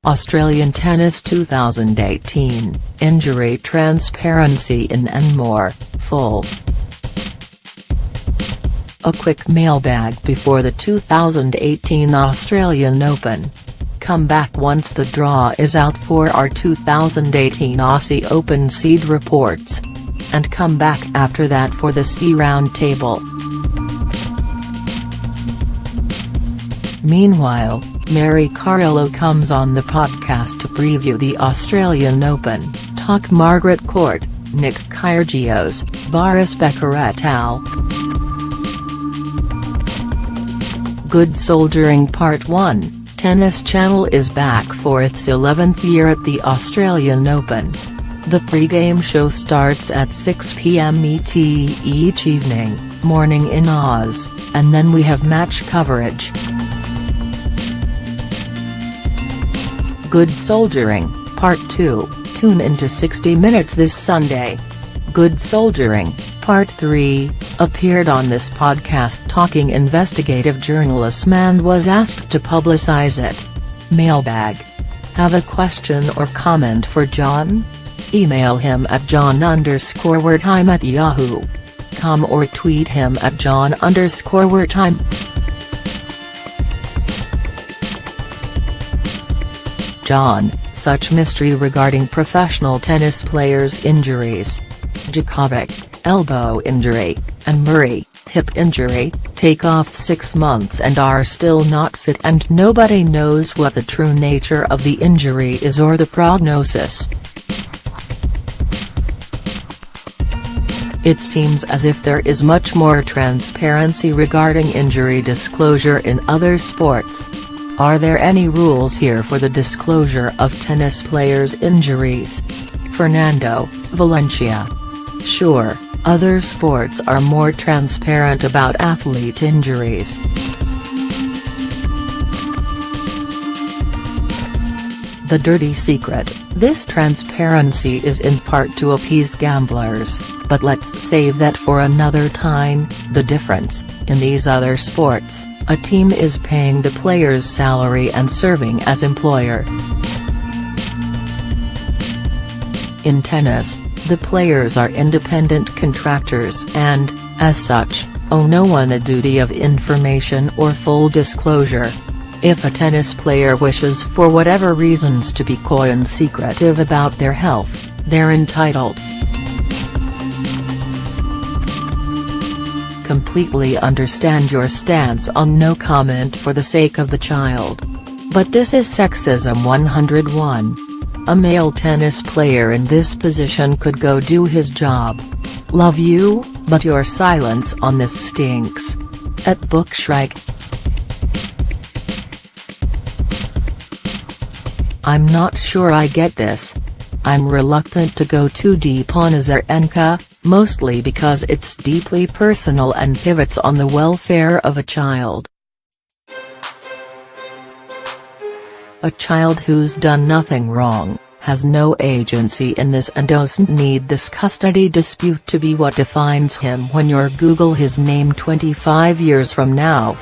Australian Tennis 2018, Injury Transparency in and more, full. A quick mailbag before the 2018 Australian Open. Come back once the draw is out for our 2018 Aussie Open seed reports. And come back after that for the C Round Table. Meanwhile, Mary Carrillo comes on the podcast to preview the Australian Open, talk Margaret Court, Nick Kyrgios, Boris Becker et al. Good Soldiering Part 1. Tennis Channel is back for its 11th year at the Australian Open. The pre-game show starts at 6 p.m. ET each evening, morning in Oz, and then we have match coverage. Good Soldiering, Part 2, tune into 60 Minutes this Sunday. Good Soldiering, Part 3, appeared on this podcast talking investigative journalism and was asked to publicize it. Mailbag. Have a question or comment for John? Email him at john_wertheim@yahoo.com or tweet him at john_wertheim. John, such mystery regarding professional tennis players' injuries. Djokovic, elbow injury, and Murray, hip injury, take off 6 months and are still not fit, and nobody knows what the true nature of the injury is or the prognosis. It seems as if there is much more transparency regarding injury disclosure in other sports. Are there any rules here for the disclosure of tennis players' injuries? Fernando, Valencia. Sure, other sports are more transparent about athlete injuries. The dirty secret: this transparency is in part to appease gamblers, but let's save that for another time. The difference: in these other sports, a team is paying the player's salary and serving as employer. In tennis, the players are independent contractors and, as such, owe no one a duty of information or full disclosure. If a tennis player wishes for whatever reasons to be coy and secretive about their health, they're entitled. Completely understand your stance on no comment for the sake of the child. But this is Sexism 101. A male tennis player in this position could go do his job. Love you, but your silence on this stinks. At Bookshrike. I'm not sure I get this. I'm reluctant to go too deep on Azarenka, mostly because it's deeply personal and pivots on the welfare of a child. A child who's done nothing wrong, has no agency in this and doesn't need this custody dispute to be what defines him when you Google his name 25 years from now.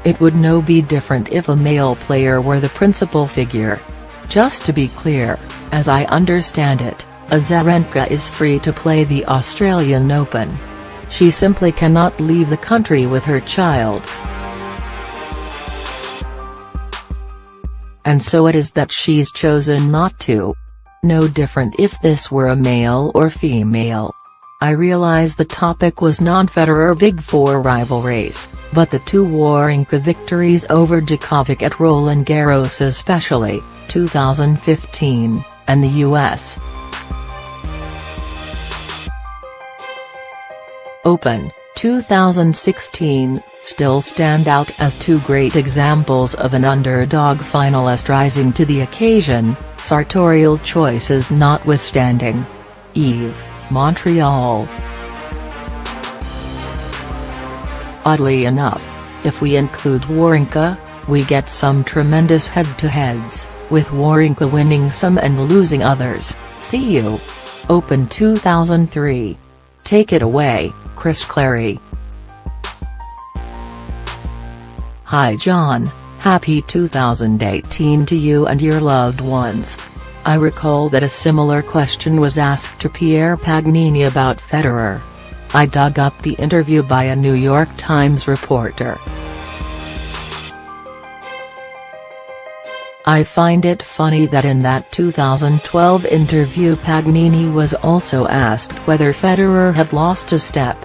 It would no be different if a male player were the principal figure. Just to be clear, as I understand it, Azarenka is free to play the Australian Open. She simply cannot leave the country with her child. And so it is that she's chosen not to. No different if this were a male or female. I realize the topic was non-Federer Big Four rivalries, but the two Wawrinka victories over Djokovic at Roland Garros especially, 2015, and the US Open, 2016, still stand out as two great examples of an underdog finalist rising to the occasion, sartorial choices notwithstanding. Eve, Montreal. Oddly enough, if we include Wawrinka, we get some tremendous head-to-heads, with Wawrinka winning some and losing others. See you. Open 2003. Take it away, Chris Clary. Hi John. Happy 2018 to you and your loved ones. I recall that a similar question was asked to Pierre Paganini about Federer. I dug up the interview by a New York Times reporter. I find it funny that in that 2012 interview Paganini was also asked whether Federer had lost a step.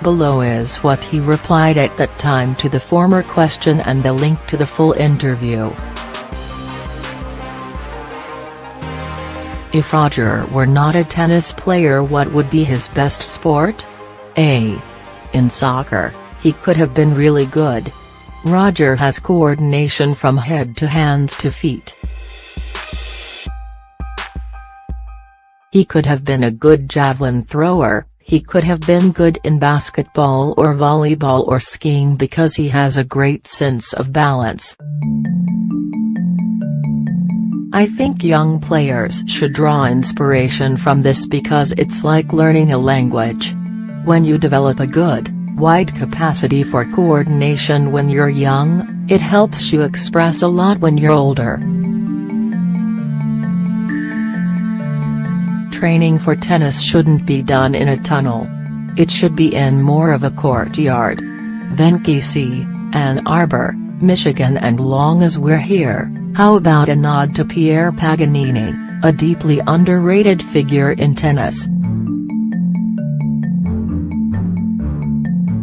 Below is what he replied at that time to the former question and the link to the full interview. If Roger were not a tennis player, what would be his best sport? A. In soccer, he could have been really good. Roger has coordination from head to hands to feet. He could have been a good javelin thrower, he could have been good in basketball or volleyball or skiing because he has a great sense of balance. I think young players should draw inspiration from this because it's like learning a language. When you develop a good, wide capacity for coordination when you're young, it helps you express a lot when you're older. Training for tennis shouldn't be done in a tunnel. It should be in more of a courtyard. Venky C., Ann Arbor, Michigan. And long as we're here, how about a nod to Pierre Paganini, a deeply underrated figure in tennis?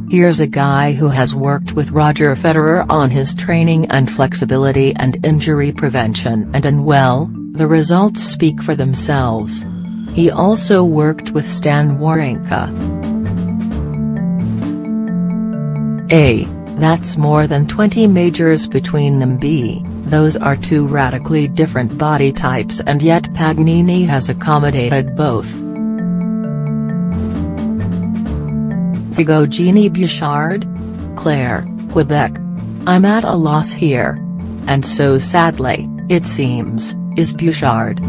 Here's a guy who has worked with Roger Federer on his training and flexibility and injury prevention and well, the results speak for themselves. He also worked with Stan Wawrinka. A. That's more than 20 majors between them. B. Those are two radically different body types and yet Paganini has accommodated both. Eugenie Bouchard? Claire, Quebec. I'm at a loss here. And so sadly, it seems, is Bouchard.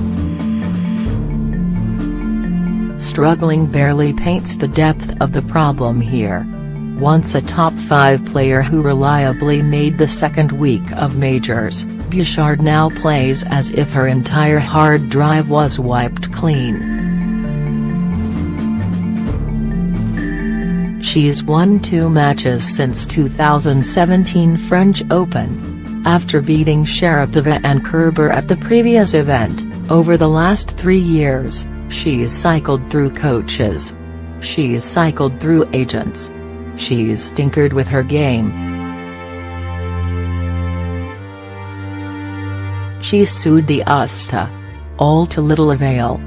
Struggling barely paints the depth of the problem here. Once a top 5 player who reliably made the second week of majors, Bouchard now plays as if her entire hard drive was wiped clean. She's won 2 matches since 2017 French Open. After beating Sharapova and Kerber at the previous event, over the last 3 years, she's cycled through coaches. She's cycled through agents. She's tinkered with her game. She's sued the USTA. All to little avail.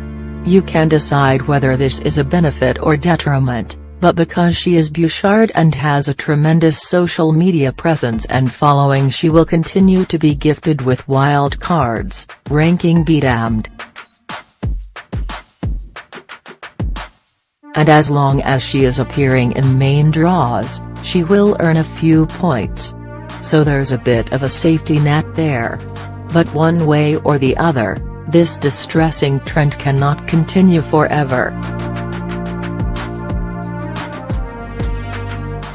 You can decide whether this is a benefit or detriment. But because she is Bouchard and has a tremendous social media presence and following, she will continue to be gifted with wild cards, ranking be damned. And as long as she is appearing in main draws, she will earn a few points. So there's a bit of a safety net there. But one way or the other, this distressing trend cannot continue forever.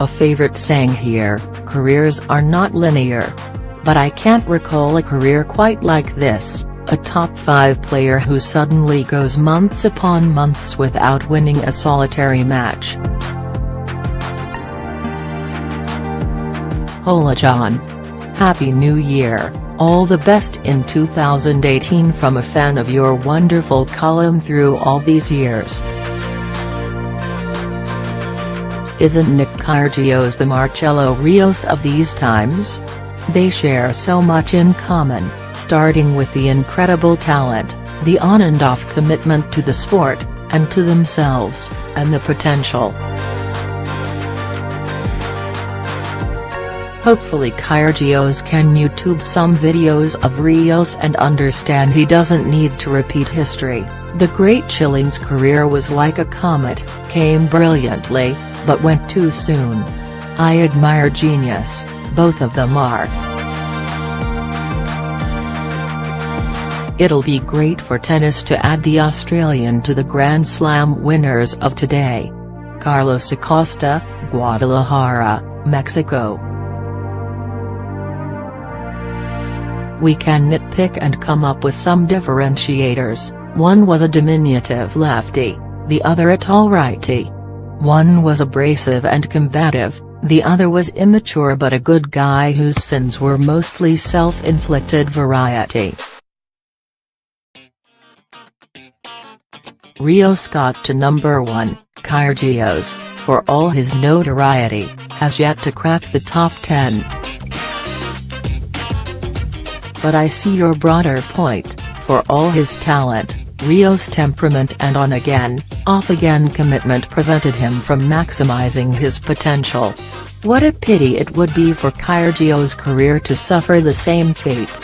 A favorite saying here, careers are not linear. But I can't recall a career quite like this, a top 5 player who suddenly goes months upon months without winning a solitary match. Hola John. Happy New Year, all the best in 2018 from a fan of your wonderful column through all these years. Isn't Nick Kyrgios the Marcelo Rios of these times? They share so much in common, starting with the incredible talent, the on and off commitment to the sport, and to themselves, and the potential. Hopefully Kyrgios can YouTube some videos of Rios and understand he doesn't need to repeat history. The great Chilling's career was like a comet, came brilliantly, but went too soon. I admire genius, both of them are. It'll be great for tennis to add the Australian to the Grand Slam winners of today. Carlos Acosta, Guadalajara, Mexico. We can nitpick and come up with some differentiators. One was a diminutive lefty, the other a tall righty. One was abrasive and combative, the other was immature but a good guy whose sins were mostly self-inflicted variety. Rios got to number 1, Kyrgios, for all his notoriety, has yet to crack the top 10. But I see your broader point. For all his talent, Rios' temperament and on-again, off-again commitment prevented him from maximizing his potential. What a pity it would be for Kyrgios' career to suffer the same fate.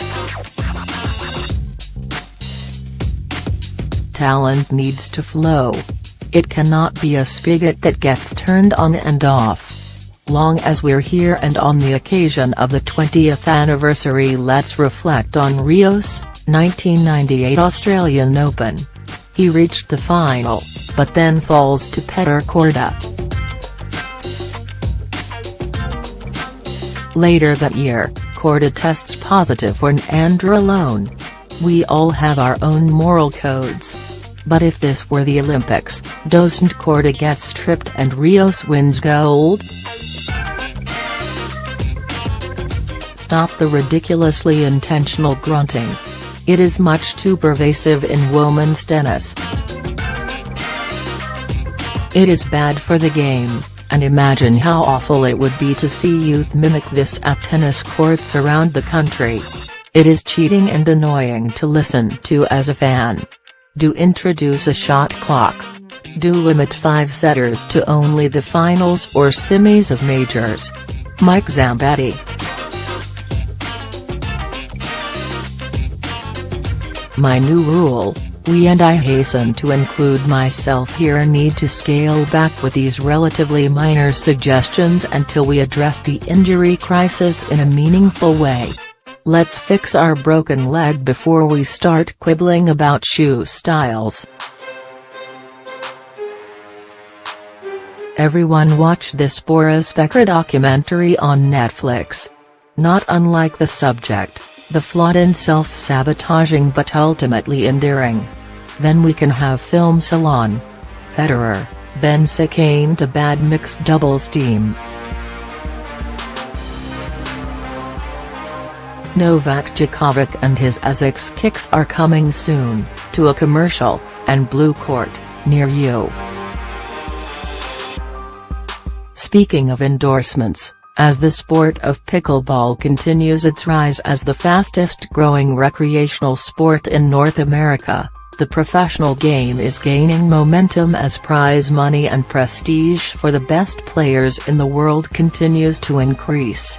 Talent needs to flow. It cannot be a spigot that gets turned on and off. Long as we're here and on the occasion of the 20th anniversary, let's reflect on Rios' 1998 Australian Open. He reached the final, but then falls to Petr Korda. Later that year, Korda tests positive for nandrolone. We all have our own moral codes. But if this were the Olympics, doesn't Korda get stripped and Rios wins gold? Stop the ridiculously intentional grunting. It is much too pervasive in women's tennis. It is bad for the game, and imagine how awful it would be to see youth mimic this at tennis courts around the country. It is cheating and annoying to listen to as a fan. Do introduce a shot clock. Do limit 5-setters to only the finals or semis of majors. Mike Zambetti. My new rule, we and I hasten to include myself here, need to scale back with these relatively minor suggestions until we address the injury crisis in a meaningful way. Let's fix our broken leg before we start quibbling about shoe styles. Everyone watch this Boris Becker documentary on Netflix. Not unlike the subject, the flawed and self-sabotaging but ultimately endearing. Then we can have film salon. Federer, Ben Sakane to bad mixed doubles team. Novak Djokovic and his ASICS kicks are coming soon, to a commercial, and Blue Court, near you. Speaking of endorsements, as the sport of pickleball continues its rise as the fastest-growing recreational sport in North America, the professional game is gaining momentum as prize money and prestige for the best players in the world continues to increase.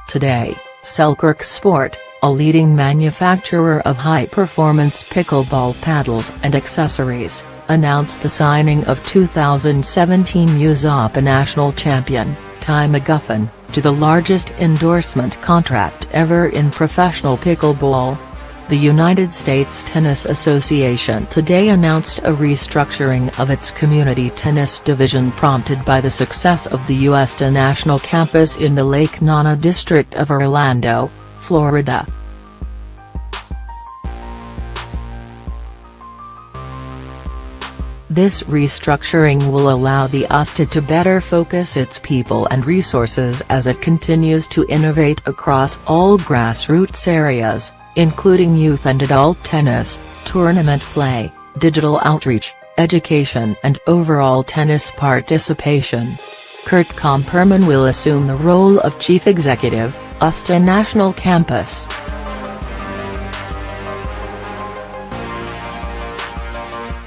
Today, Selkirk Sport, a leading manufacturer of high-performance pickleball paddles and accessories, announced the signing of 2017 US Open national champion, Ty McGuffin, to the largest endorsement contract ever in professional pickleball. The United States Tennis Association today announced a restructuring of its community tennis division prompted by the success of the U.S. National Campus in the Lake Nona district of Orlando, Florida. This restructuring will allow the USTA to better focus its people and resources as it continues to innovate across all grassroots areas, including youth and adult tennis, tournament play, digital outreach, education and overall tennis participation. Kurt Komperman will assume the role of Chief Executive, USTA National Campus.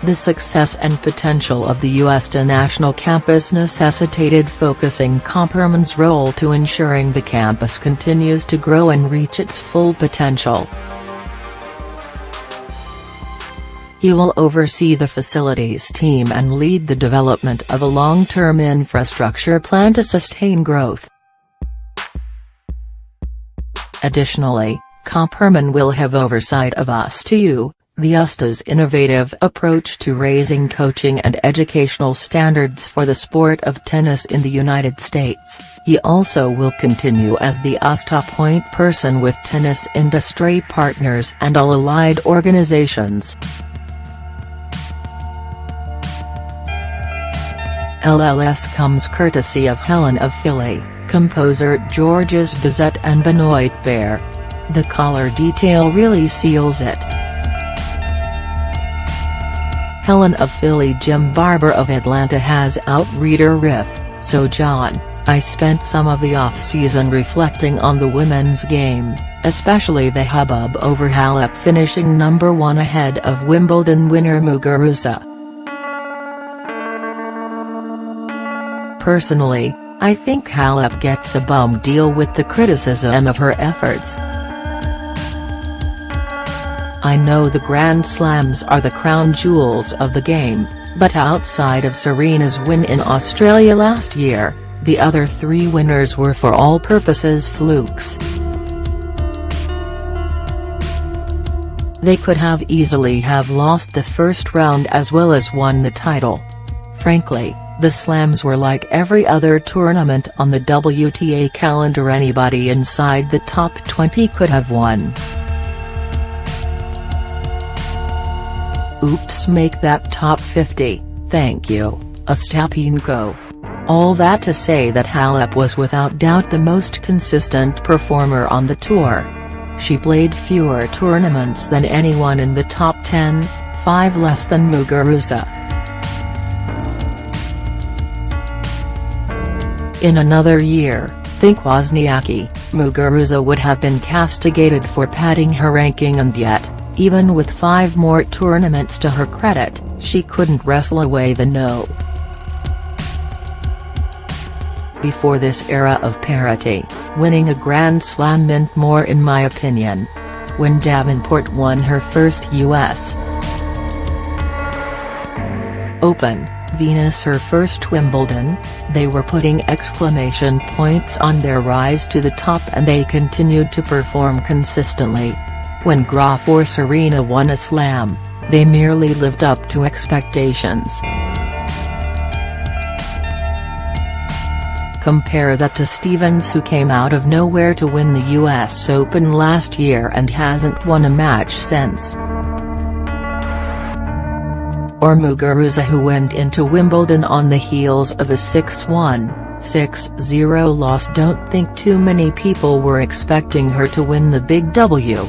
The success and potential of the USTA National Campus necessitated focusing Komperman's role to ensuring the campus continues to grow and reach its full potential. He will oversee the facilities team and lead the development of a long-term infrastructure plan to sustain growth. Additionally, Komperman will have oversight of USTA the USTA's innovative approach to raising coaching and educational standards for the sport of tennis in the United States. He also will continue as the USTA point person with tennis industry partners and all allied organizations. LLS comes courtesy of Helen of Philly, composer Georges Bizet and Benoit Baer. The collar detail really seals it. Helen of Philly. Jim Barber of Atlanta has out Reader Riff, so John, I spent some of the off-season reflecting on the women's game, especially the hubbub over Halep finishing number 1 ahead of Wimbledon winner Muguruza. Personally, I think Halep gets a bum deal with the criticism of her efforts. I know the Grand Slams are the crown jewels of the game, but outside of Serena's win in Australia last year, the other 3 winners were for all purposes flukes. They could have easily have lost the first round as well as won the title. Frankly, the Slams were like every other tournament on the WTA calendar. Anybody inside the top 20 could have won. Oops, make that top 50, thank you, Ostapenko. All that to say that Halep was without doubt the most consistent performer on the tour. She played fewer tournaments than anyone in the top 10, 5 less than Muguruza. In another year, think Wozniacki, Muguruza would have been castigated for padding her ranking, and yet, even with 5 more tournaments to her credit, she couldn't wrestle away the no. Before this era of parity, winning a Grand Slam meant more in my opinion. When Davenport won her first U.S. Open, Venus her first Wimbledon, they were putting exclamation points on their rise to the top, and they continued to perform consistently. When Graf or Serena won a slam, they merely lived up to expectations. Compare that to Stevens, who came out of nowhere to win the US Open last year and hasn't won a match since. Or Muguruza, who went into Wimbledon on the heels of a 6-1, 6-0 loss. Don't think too many people were expecting her to win the big W.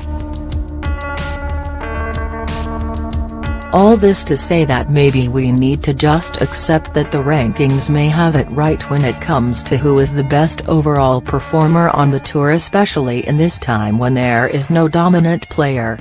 All this to say that maybe we need to just accept that the rankings may have it right when it comes to who is the best overall performer on the tour, especially in this time when there is no dominant player.